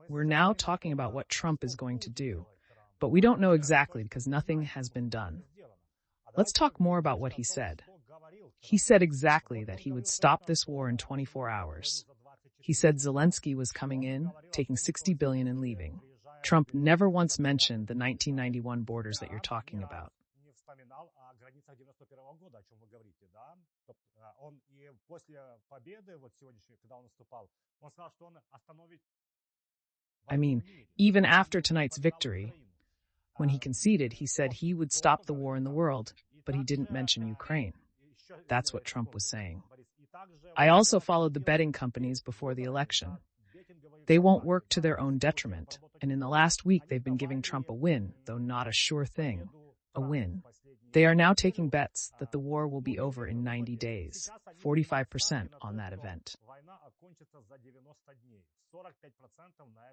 we're now talking about what Trump is going to do, but we don't know exactly because nothing has been done. Let's talk more about what he said. He said exactly that he would stop this war in 24 hours. He said Zelensky was coming in, taking $60 billion and leaving. Trump never once mentioned the 1991 borders that you're talking about. I mean, even after tonight's victory, when he conceded, he said he would stop the war in the world, but he didn't mention Ukraine. That's what Trump was saying. I also followed the betting companies before the election. They won't work to their own detriment, and in the last week they've been giving Trump a win, though not a sure thing, a win. They are now taking bets that the war will be over in 90 days, 45% on that event.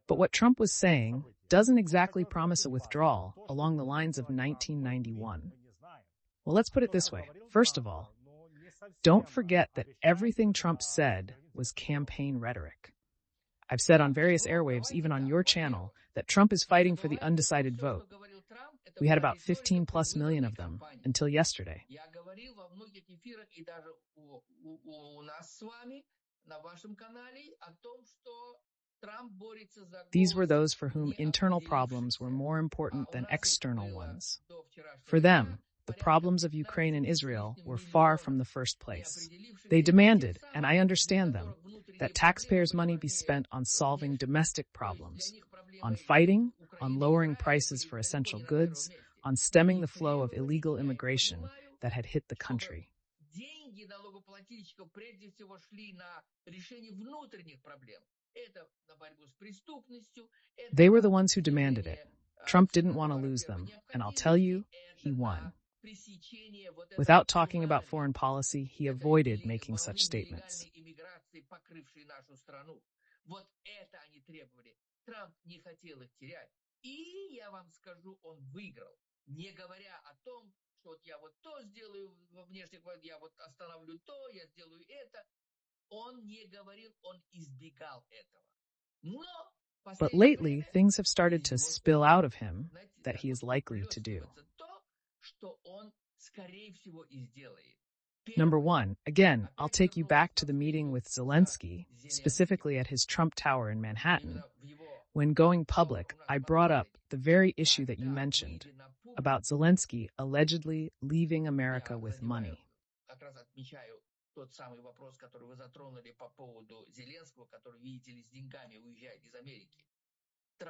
But what Trump was saying doesn't exactly promise a withdrawal along the lines of 1991. Well, let's put it this way. First of all, don't forget that everything Trump said was campaign rhetoric. I've said on various airwaves, even on your channel, that Trump is fighting for the undecided vote. We had about 15 plus million of them until yesterday. These were those for whom internal problems were more important than external ones. For them, the problems of Ukraine and Israel were far from the first place. They demanded, and I understand them, that taxpayers' money be spent on solving domestic problems, on fighting, on lowering prices for essential goods, on stemming the flow of illegal immigration that had hit the country. They were the ones who demanded it. Trump didn't want to lose them, and I'll tell you, he won. Without talking about foreign policy, he avoided making such statements. But lately, things have started to spill out of him that he is likely to do. Number one, again, I'll take you back to the meeting with Zelensky, specifically at his Trump Tower in Manhattan. When going public, I brought up the very issue that you mentioned, about Zelensky allegedly leaving America with money.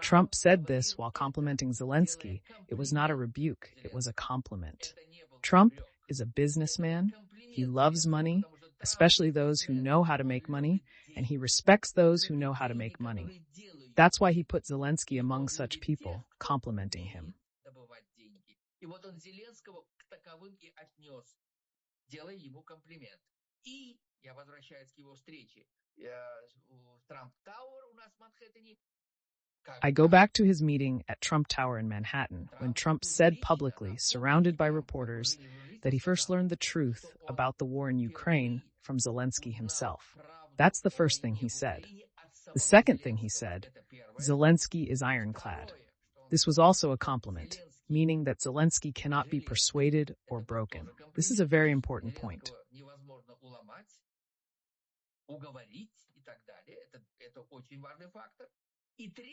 Trump said this while complimenting Zelensky. It was not a rebuke, it was a compliment. Trump is a businessman. He loves money, especially those who know how to make money, and he respects those who know how to make money. That's why he put Zelensky among such people, complimenting him. I go back to his meeting at Trump Tower in Manhattan, when Trump said publicly, surrounded by reporters, that he first learned the truth about the war in Ukraine from Zelensky himself. That's the first thing he said. The second thing he said, Zelensky is ironclad. This was also a compliment, meaning that Zelensky cannot be persuaded or broken. This is a very important point.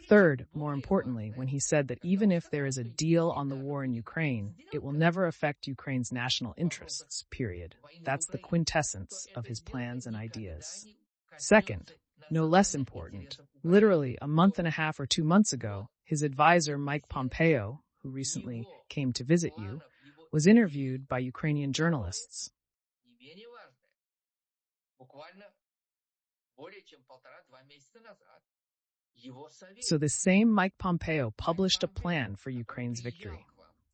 Third, more importantly, when he said that even if there is a deal on the war in Ukraine, it will never affect Ukraine's national interests, period. That's the quintessence of his plans and ideas. Second, no less important, literally a month and a half or 2 months ago, his advisor Mike Pompeo, who recently came to visit you, was interviewed by Ukrainian journalists. So the same Mike Pompeo published a plan for Ukraine's victory.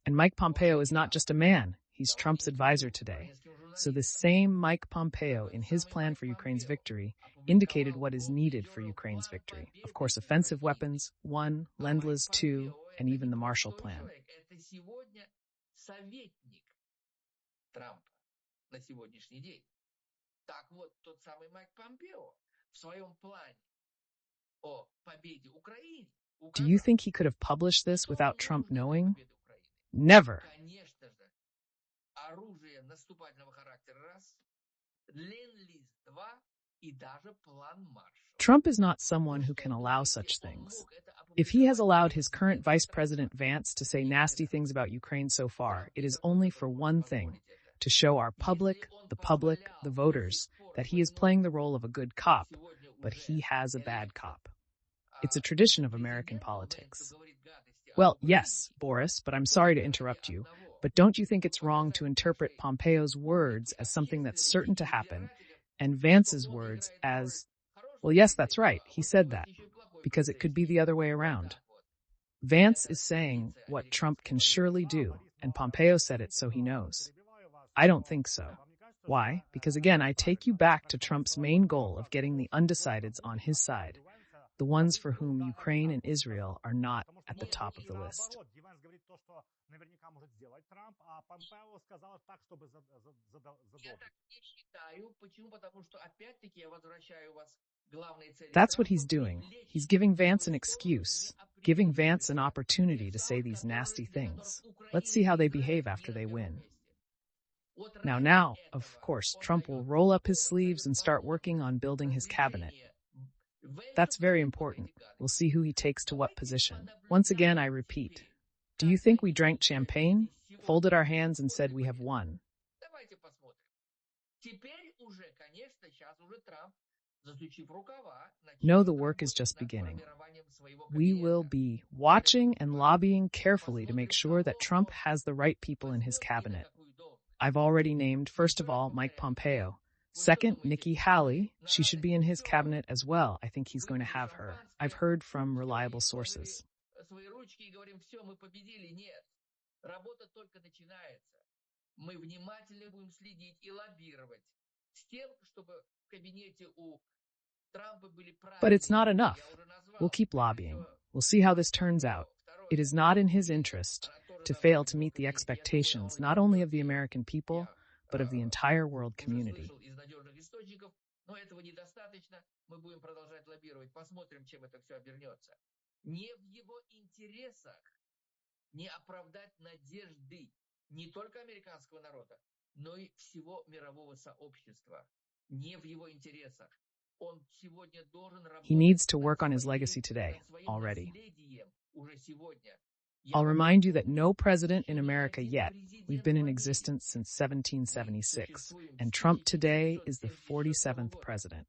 And Mike Pompeo is not just a man, he's Trump's advisor today. So the same Mike Pompeo, in his plan for Ukraine's victory, indicated what is needed for Ukraine's victory. Of course, offensive weapons, 1, Lend-Lease 2, and even the Marshall Plan. Do you think he could have published this without Trump knowing? Never. Trump is not someone who can allow such things. If he has allowed his current Vice President Vance to say nasty things about Ukraine so far, it is only for one thing, to show our public, the voters, that he is playing the role of a good cop, but he has a bad cop. It's a tradition of American politics. Well, yes, Boris, but I'm sorry to interrupt you, but don't you think it's wrong to interpret Pompeo's words as something that's certain to happen, and Vance's words as, well, yes, that's right, he said that, because it could be the other way around. Vance is saying what Trump can surely do, and Pompeo said it so he knows. I don't think so. Why? Because again, I take you back to Trump's main goal of getting the undecideds on his side, the ones for whom Ukraine and Israel are not at the top of the list. That's what he's doing. He's giving Vance an excuse, giving Vance an opportunity to say these nasty things. Let's see how they behave after they win. Now, of course, Trump will roll up his sleeves and start working on building his cabinet. That's very important. We'll see who he takes to what position. Once again, I repeat, do you think we drank champagne, folded our hands and said we have won? No, the work is just beginning. We will be watching and lobbying carefully to make sure that Trump has the right people in his cabinet. I've already named, first of all, Mike Pompeo. Second, Nikki Haley. She should be in his cabinet as well. I think he's going to have her. I've heard from reliable sources. But it's not enough. We'll keep lobbying. We'll see how this turns out. It is not in his interest to fail to meet the expectations not only of the American people, but of the entire world community. He needs to work on his legacy today, already. I'll remind you that no president in America yet, we've been in existence since 1776, and Trump today is the 47th president.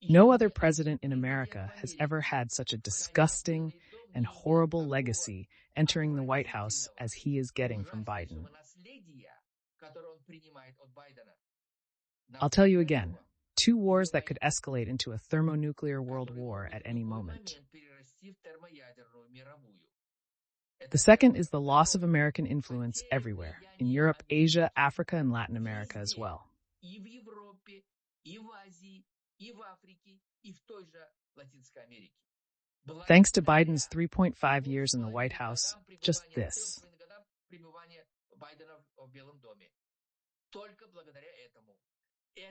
No other president in America has ever had such a disgusting and horrible legacy entering the White House as he is getting from Biden. I'll tell you again, 2 wars that could escalate into a thermonuclear world war at any moment. The second is the loss of American influence everywhere, in Europe, Asia, Africa, and Latin America as well. Thanks to Biden's 3.5 years in the White House, just this.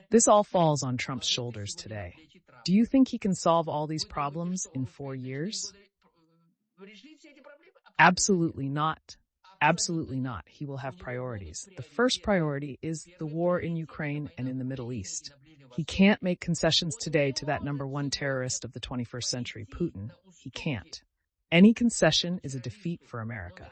This all falls on Trump's shoulders today. Do you think he can solve all these problems in 4 years? Absolutely not. Absolutely not. He will have priorities. The first priority is the war in Ukraine and in the Middle East. He can't make concessions today to that #1 terrorist of the 21st century, Putin. He can't. Any concession is a defeat for America.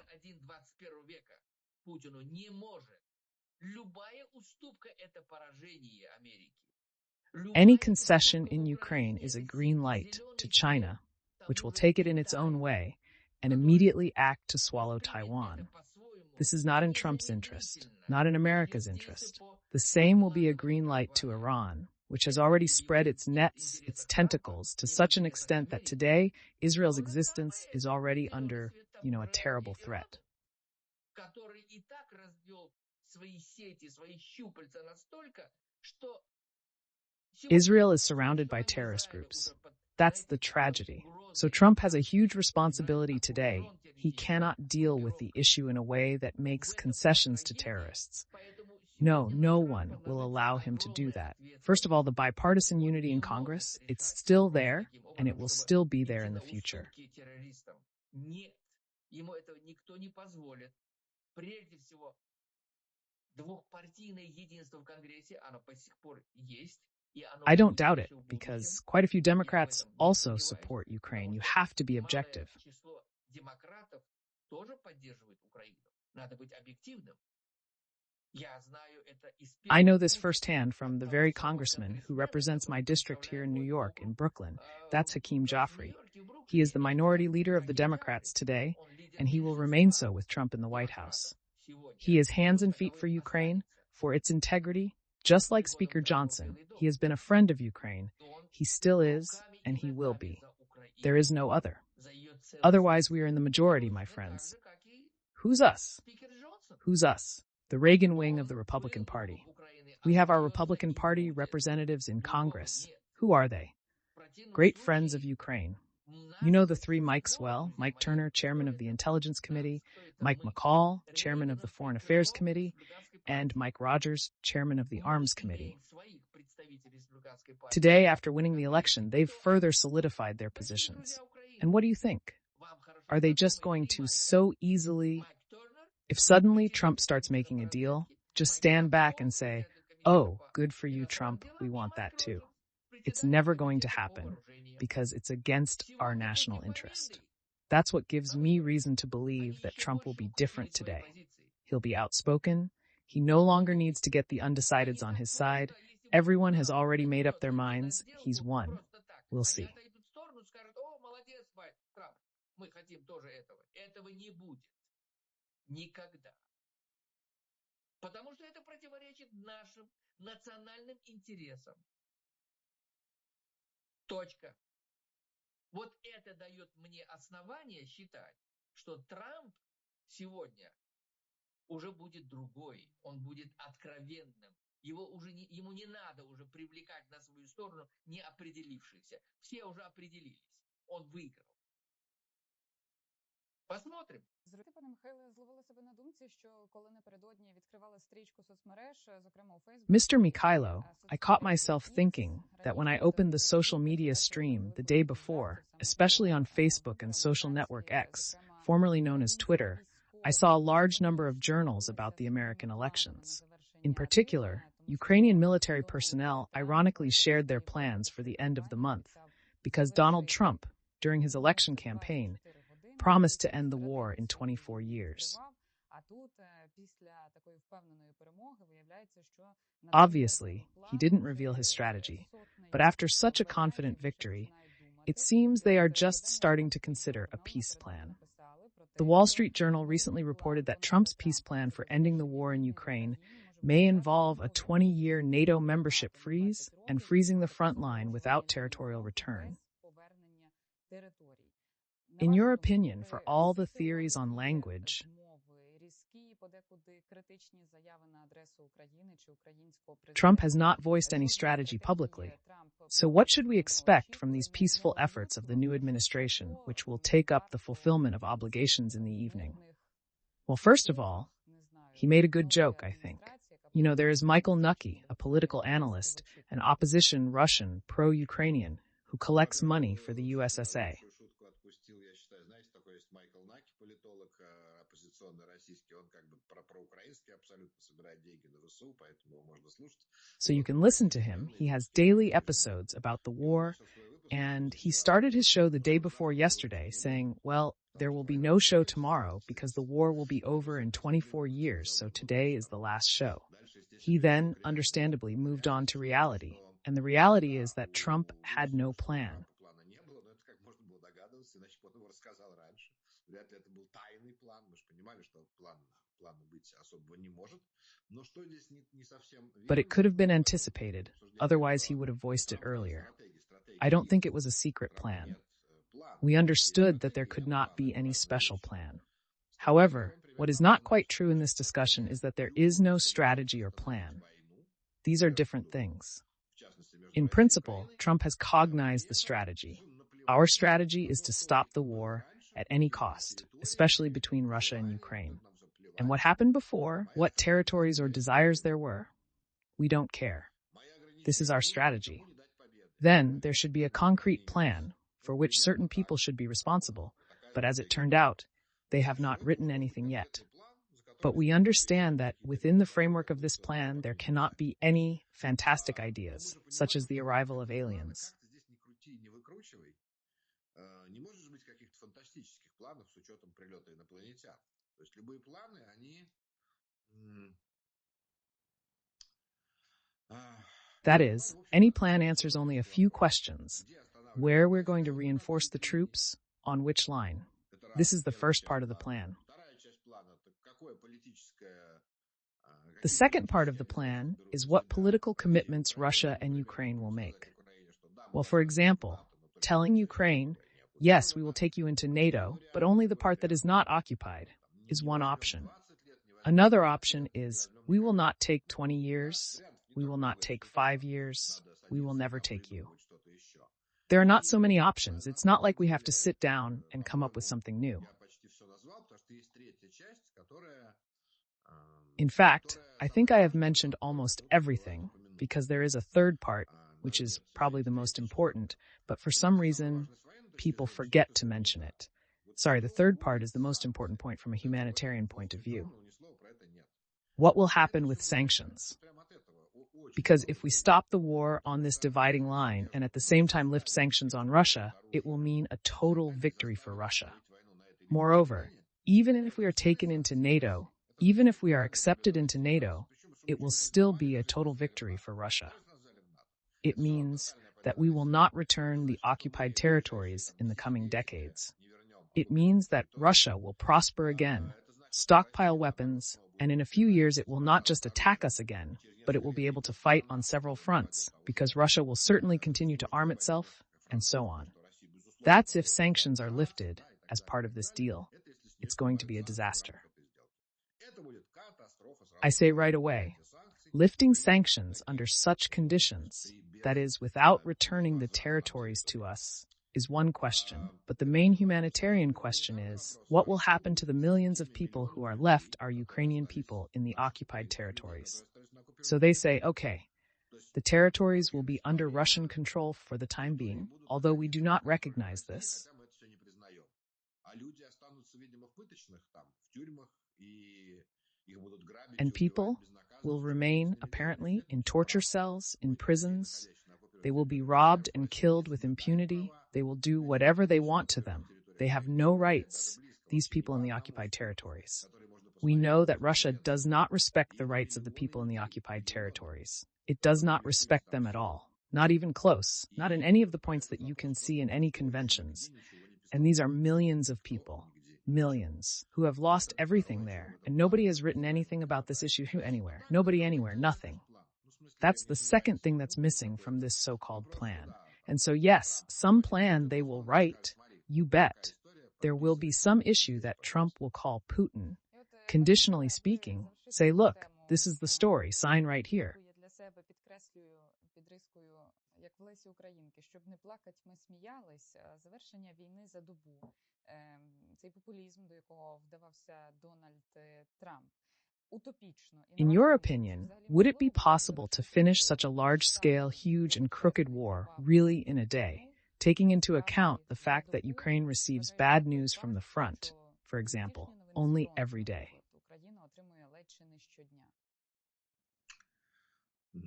Any concession in Ukraine is a green light to China, which will take it in its own way and immediately act to swallow Taiwan. This is not in Trump's interest, not in America's interest. The same will be a green light to Iran, which has already spread its nets, its tentacles, to such an extent that today Israel's existence is already under, a terrible threat. Israel is surrounded by terrorist groups. That's the tragedy. So Trump has a huge responsibility today. He cannot deal with the issue in a way that makes concessions to terrorists. No, no one will allow him to do that. First of all, the bipartisan unity in Congress, it's still there, and it will still be there in the future. I don't doubt it, because quite a few Democrats also support Ukraine. You have to be objective. I know this firsthand from the very congressman who represents my district here in New York, in Brooklyn. That's Hakeem Joffrey. He is the minority leader of the Democrats today, and he will remain so with Trump in the White House. He is hands and feet for Ukraine, for its integrity. Just like Speaker Johnson, he has been a friend of Ukraine. He still is, and he will be. There is no other. Otherwise, we are in the majority, my friends. Who's us? Who's us? The Reagan wing of the Republican Party. We have our Republican Party representatives in Congress. Who are they? Great friends of Ukraine. You know the three Mikes well: Mike Turner, chairman of the Intelligence Committee, Mike McCall, chairman of the Foreign Affairs Committee, and Mike Rogers, chairman of the Arms Committee. Today, after winning the election, they've further solidified their positions. And what do you think? Are they just going to so easily... If suddenly Trump starts making a deal, just stand back and say, "Oh, good for you, Trump, we want that too." It's never going to happen, because it's against our national interest. That's what gives me reason to believe that Trump will be different today. He'll be outspoken. He no longer needs to get the undecideds on his side. Everyone has already made up their minds. He's won. We'll see. Никогда. Потому что это противоречит нашим национальным интересам. Точка. Вот это дает мне основание считать, что Трамп сегодня уже будет другой, он будет откровенным. Ему не надо уже привлекать на свою сторону неопределившихся. Все уже определились. Он выиграл. Посмотрим. Пане Михайле, зловила себе на думці, що коли напередодні відкривала стрічку соцмереж, зокрема у Facebook. Mr. Mikhail, I caught myself thinking that when I opened the social media stream the day before, especially on Facebook and social network X, formerly known as Twitter, I saw a large number of journals about the American elections. In particular, Ukrainian military personnel ironically shared their plans for the end of the month, because Donald Trump, during his election campaign, promised to end the war in 24 years. Obviously, he didn't reveal his strategy, but after such a confident victory, it seems they are just starting to consider a peace plan. The Wall Street Journal recently reported that Trump's peace plan for ending the war in Ukraine may involve a 20-year NATO membership freeze and freezing the front line without territorial return. In your opinion, for all the theories on language, Trump has not voiced any strategy publicly. So what should we expect from these peaceful efforts of the new administration, which will take up the fulfillment of obligations in the evening? Well, first of all, he made a good joke, I think. You know, there is Michael Nucky, a political analyst, an opposition Russian, pro-Ukrainian, who collects money for the USSA. So you can listen to him. He has daily episodes about the war, and he started his show the day before yesterday saying, well, there will be no show tomorrow because the war will be over in 24 years, so today is the last show. He then, understandably, moved on to reality, and the reality is that Trump had no plan. But it could have been anticipated, otherwise he would have voiced it earlier. I don't think it was a secret plan. We understood that there could not be any special plan. However, what is not quite true in this discussion is that there is no strategy or plan. These are different things. In principle, Trump has cognized the strategy. Our strategy is to stop the war at any cost, especially between Russia and Ukraine. And what happened before, what territories or desires there were, we don't care. This is our strategy. Then there should be a concrete plan for which certain people should be responsible, but as it turned out, they have not written anything yet. But we understand that within the framework of this plan, there cannot be any fantastic ideas, such as the arrival of aliens. That is, any plan answers only a few questions. Where we're going to reinforce the troops, on which line. This is the first part of the plan. The second part of the plan is what political commitments Russia and Ukraine will make. Well, for example, telling Ukraine, yes, we will take you into NATO, but only the part that is not occupied, is one option. Another option is, we will not take 20 years, we will not take 5 years, we will never take you. There are not so many options. It's not like we have to sit down and come up with something new. In fact, I think I have mentioned almost everything, because there is a third part, which is probably the most important, but for some reason, people forget to mention it. Sorry, the third part is the most important point from a humanitarian point of view. What will happen with sanctions? Because if we stop the war on this dividing line and at the same time lift sanctions on Russia, it will mean a total victory for Russia. Moreover, even if we are taken into NATO, even if we are accepted into NATO, it will still be a total victory for Russia. It means that we will not return the occupied territories in the coming decades. It means that Russia will prosper again, stockpile weapons, and in a few years it will not just attack us again, but it will be able to fight on several fronts, because Russia will certainly continue to arm itself, and so on. That's if sanctions are lifted as part of this deal. It's going to be a disaster. I say right away, lifting sanctions under such conditions, that is, without returning the territories to us, is one question, but the main humanitarian question is, what will happen to the millions of people who are left, our Ukrainian people, in the occupied territories? So they say, okay, the territories will be under Russian control for the time being, although we do not recognize this. And people will remain, apparently, in torture cells, in prisons. They will be robbed and killed with impunity. They will do whatever they want to them. They have no rights, these people in the occupied territories. We know that Russia does not respect the rights of the people in the occupied territories. It does not respect them at all, not even close, not in any of the points that you can see in any conventions. And these are millions of people, millions, who have lost everything there, and nobody has written anything about this issue anywhere. Nobody anywhere, nothing. That's the second thing that's missing from this so-called plan. And so yes, some plan they will write, you bet. There will be some issue that Trump will call Putin, conditionally speaking, say, look, this is the story, sign right here. Як в Лесі Українки, щоб не плакать, ми сміялись, завершення війни за добу. Цей популізм, до якого вдавався Дональд Трамп. In your opinion, would it be possible to finish such a large-scale, huge and crooked war really in a day, taking into account the fact that Ukraine receives bad news from the front, for example, only every day?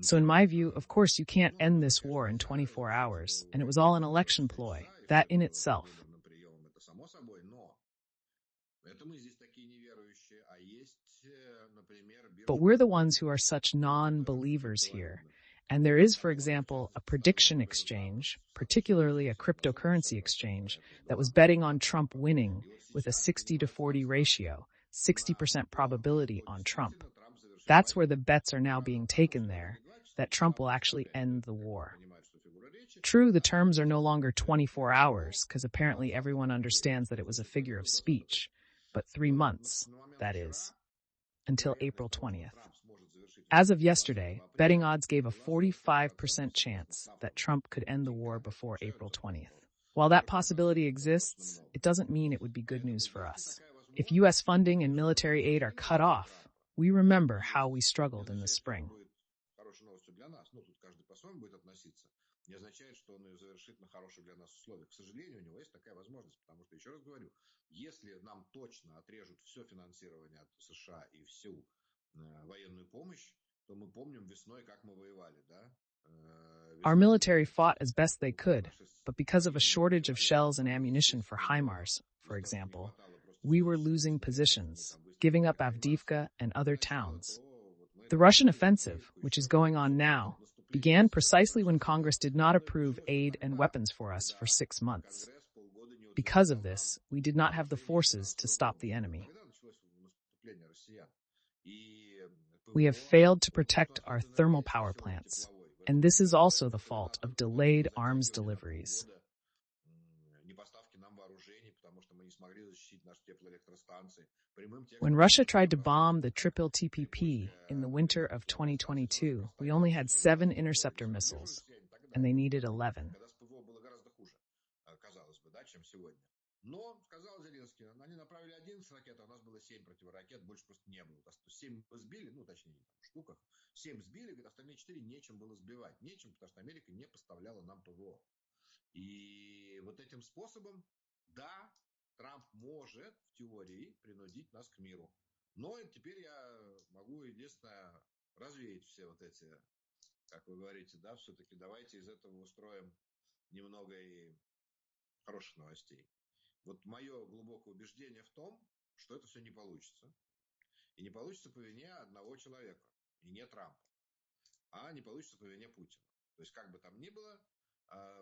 So in my view, of course, you can't end this war in 24 hours, and it was all an election ploy, that in itself. But we're the ones who are such non-believers here. And there is, for example, a prediction exchange, particularly a cryptocurrency exchange, that was betting on Trump winning with a 60-40 ratio, 60% probability on Trump. That's where the bets are now being taken there, that Trump will actually end the war. True, the terms are no longer 24 hours, because apparently everyone understands that it was a figure of speech, but 3 months, that is, until April 20th. As of yesterday, betting odds gave a 45% chance that Trump could end the war before April 20th. While that possibility exists, it doesn't mean it would be good news for us. If U.S. funding and military aid are cut off, we remember how we struggled in the spring. Не означает, что он ее завершит на хороших для нас условиях. К сожалению, у него есть такая возможность, потому что, еще раз говорю, если нам точно отрежут все финансирование от США и всю военную помощь, то мы помним весной, как мы воевали, да? Our military fought as best they could, but because of a shortage of shells and ammunition for HIMARS, for example, we were losing positions, giving up Avdiivka and other towns. The Russian offensive, which is going on now, began precisely when Congress did not approve aid and weapons for us for 6 months. Because of this, we did not have the forces to stop the enemy. We have failed to protect our thermal power plants, and this is also the fault of delayed arms deliveries. When Russia tried to bomb the triple TPP in the winter of 2022, we only had 7 interceptor missiles, and they needed 11. Но, сказал Зеленский, они направили 11 ракет, а у нас было 7 противоракет, больше просто не было. 7 сбили, ну, точнее, в штуках. 7 сбили, говорит, остальные 4 нечем было сбивать. Нечем, потому что Америка не поставляла нам ПВО. И вот этим способом, да, Трамп может, в теории, принудить нас к миру. Но теперь я могу, единственное, развеять все вот эти, как вы говорите, да, все-таки давайте из этого устроим немного и хороших новостей. Вот мое глубокое убеждение в том, что это все не получится. И не получится по вине одного человека, и не Трампа, а не получится по вине Путина. То есть, как бы там ни было,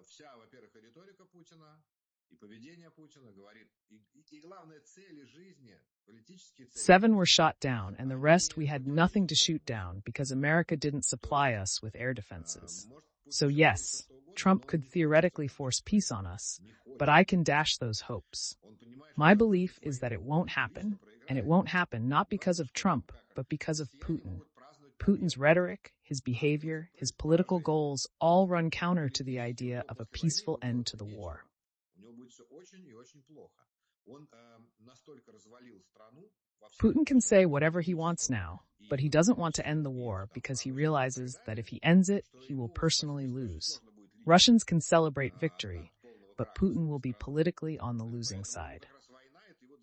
вся, во-первых, и риторика Путина, и поведение Путина говорит, и главное, цели жизни, политические цели. 7 were shot down, and the rest we had nothing to shoot down because America didn't supply us with air defenses. So yes, Trump could theoretically force peace on us, but I can dash those hopes. My belief is that it won't happen, and it won't happen not because of Trump, but because of Putin. Putin's rhetoric, his behavior, his political goals all run counter to the idea of a peaceful end to the war. Putin can say whatever he wants now, but he doesn't want to end the war because he realizes that if he ends it, he will personally lose. Russians can celebrate victory, but Putin will be politically on the losing side.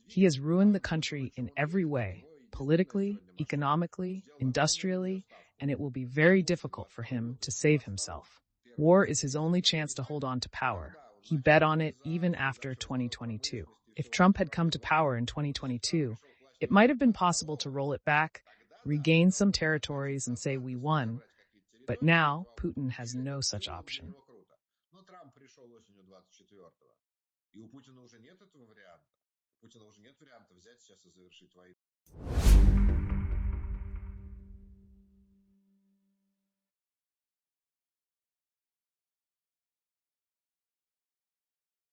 He has ruined the country in every way, politically, economically, industrially, and it will be very difficult for him to save himself. War is his only chance to hold on to power. He bet on it even after 2022. If Trump had come to power in 2022, it might have been possible to roll it back, regain some territories, and say we won. But now, Putin has no such option. И у Путина уже нет этого варианта. У Путина уже нет варианта взять сейчас и завершить войну.